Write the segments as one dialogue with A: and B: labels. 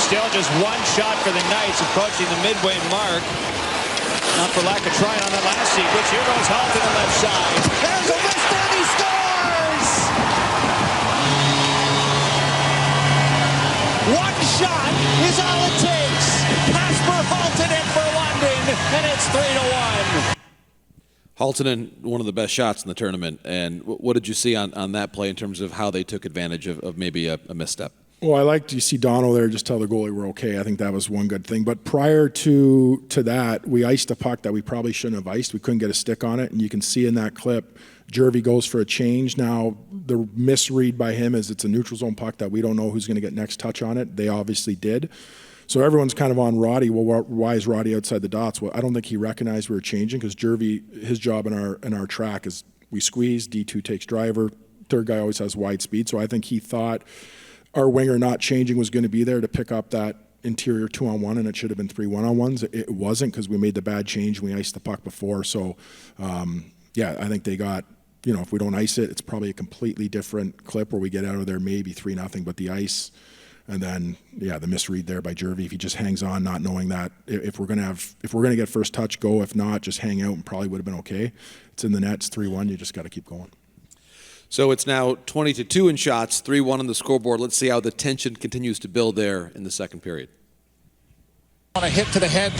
A: Still just one shot for the Knights, approaching the midway mark. Not for lack of trying on that last sequence. Here goes Hall to the left side. There's a wrist and he scores! One shot is all it takes. Casper halted it for London, and it's 3-1.
B: Haltonen, one of the best shots in the tournament. And what did you see on that play in terms of how they took advantage of maybe a misstep?
C: Well, I liked you see Donald there just tell the goalie we're okay. I think that was one good thing. But prior to that, we iced a puck that we probably shouldn't have iced. We couldn't get a stick on it. And you can see in that clip, Jervy goes for a change. Now, the misread by him is it's a neutral zone puck that we don't know who's going to get next touch on it. They obviously did. So everyone's kind of on Roddy. Well, why is Roddy outside the dots? Well, I don't think he recognized we were changing because Jervy, his job in our track is we squeeze, D2 takes driver, third guy always has wide speed. So I think he thought our winger not changing was going to be there to pick up that interior 2-on-1, and it should have been 3 1-on-1s. It wasn't because we made the bad change and we iced the puck before. So, yeah, I think they got, if we don't ice it, it's probably a completely different clip where we get out of there maybe 3-0, but the ice, and then, yeah, the misread there by Jervy. If he just hangs on, not knowing that if we're gonna get first touch, go. If not, just hang out and probably would have been okay. It's in the net, it's 3-1. You just got to keep going.
B: So it's now 20-2 in shots, 3-1 on the scoreboard. Let's see how the tension continues to build there in the second period.
D: On a hit to the head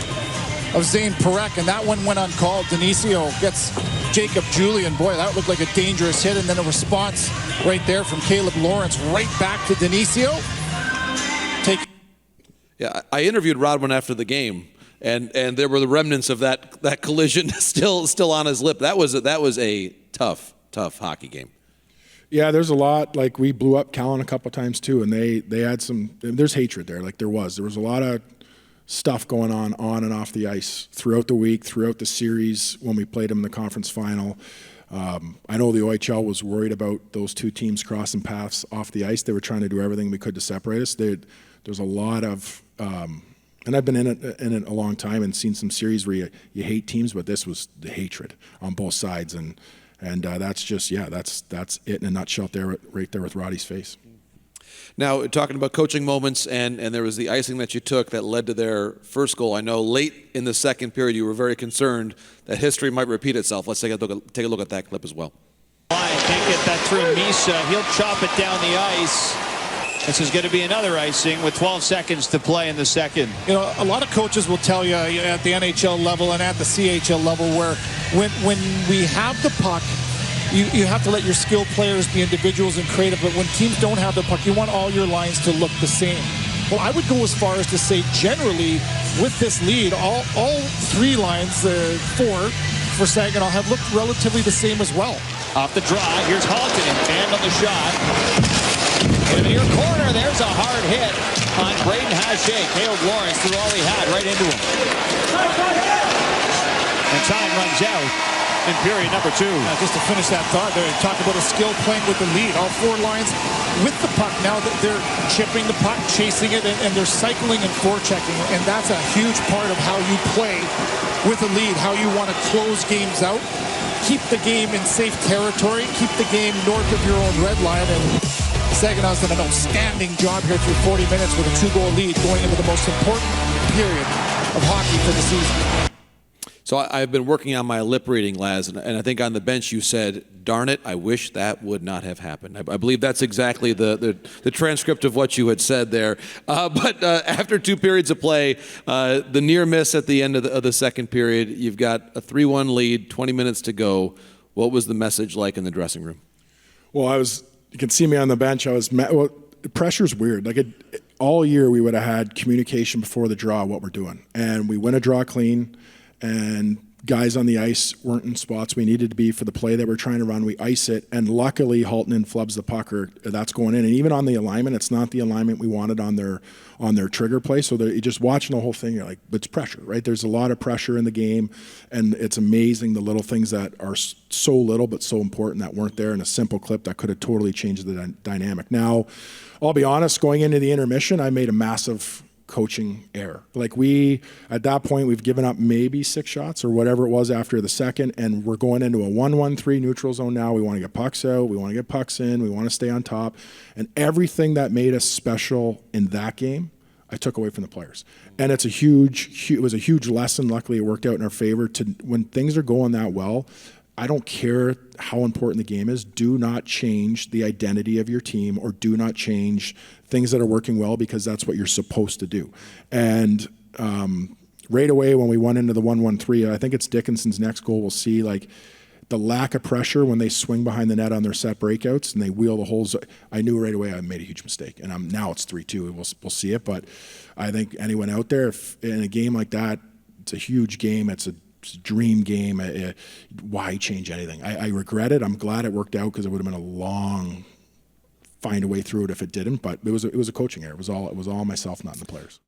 D: of Zane Parekh, and that one went uncalled. Denisio gets Jacob Julian. Boy, that looked like a dangerous hit, and then a response right there from Caleb Lawrence right back to Denisio.
B: Yeah, I interviewed Rodwin after the game, and there were the remnants of that collision still on his lip. That was a tough hockey game.
C: Yeah, there's a lot. Like, we blew up Callan a couple times too, and they had there's hatred there. Like, there was a lot of stuff going on and off the ice throughout the week, throughout the series when we played them in the conference final. I know the OHL was worried about those two teams crossing paths off the ice. They were trying to do everything we could to separate us. There's a lot of, and I've been in it a long time and seen some series where you hate teams, but this was the hatred on both sides, and that's just, yeah, that's it in a nutshell there, right there with Roddy's face.
B: Now, talking about coaching moments, and there was the icing that you took that led to their first goal. I know late in the second period you were very concerned that history might repeat itself. Let's take a look at that clip as well.
A: Can't get that through Misa. He'll chop it down the ice. This is going to be another icing with 12 seconds to play in the second.
D: A lot of coaches will tell you at the NHL level and at the CHL level where when we have the puck, you have to let your skilled players be individuals and creative, but when teams don't have the puck, you want all your lines to look the same. Well, I would go as far as to say generally with this lead, all three lines, four for Saginaw, have looked relatively the same as well.
A: Off the draw, here's Haltonen, and on the shot. In the near corner, there's a hard hit on Braden Hache. Caleb Lawrence threw all he had right into him. And time runs out in period number 2.
D: Just to finish that thought there, talk about a skill playing with the lead. All four lines with the puck. Now that they're chipping the puck, chasing it, and they're cycling and forechecking. And that's a huge part of how you play with a lead, how you want to close games out, keep the game in safe territory, keep the game north of your own red line. And Saginaw's done an outstanding job here through 40 minutes with a 2-goal lead going into the most important period of hockey for the season.
B: So I've been working on my lip reading, Laz, and I think on the bench you said, darn it, I wish that would not have happened. I believe that's exactly the transcript of what you had said there. But after 2 periods of play, the near miss at the end of the second period, you've got a 3-1 lead, 20 minutes to go. What was the message like in the dressing room?
C: Well, you can see me on the bench. Pressure's weird. All year we would have had communication before the draw what we're doing. And we win a draw clean, and guys on the ice weren't in spots we needed to be for the play that we're trying to run. We ice it, and luckily Haltonen flubs the puck, or that's going in. And even on the alignment, it's not the alignment we wanted on their trigger play. So you're just watching the whole thing, you're like, but it's pressure, right? There's a lot of pressure in the game, and it's amazing the little things that are so little but so important that weren't there in a simple clip that could have totally changed the dynamic. Now, I'll be honest, going into the intermission, I made a massive coaching error. At that point, we've given up maybe 6 shots or whatever it was after the second, and we're going into a 1-1-3 neutral zone now. We want to get pucks out, we want to get pucks in, we want to stay on top, and everything that made us special in that game, I took away from the players. And it's it was a huge lesson. Luckily, it worked out in our favor. When things are going that well, I don't care how important the game is. Do not change the identity of your team, or do not change things that are working well, because that's what you're supposed to do. And right away when we went into the 1-1-3, I think it's Dickinson's next goal, we'll see like the lack of pressure when they swing behind the net on their set breakouts and they wheel the holes. I knew right away I made a huge mistake, and now it's 3-2. We'll see it, but I think anyone out there, if in a game like that, it's a huge game. It's a dream game. Why change anything? I regret it. I'm glad it worked out, because it would have been a long find a way through it if it didn't. But it was a coaching error. It was all myself, not the players.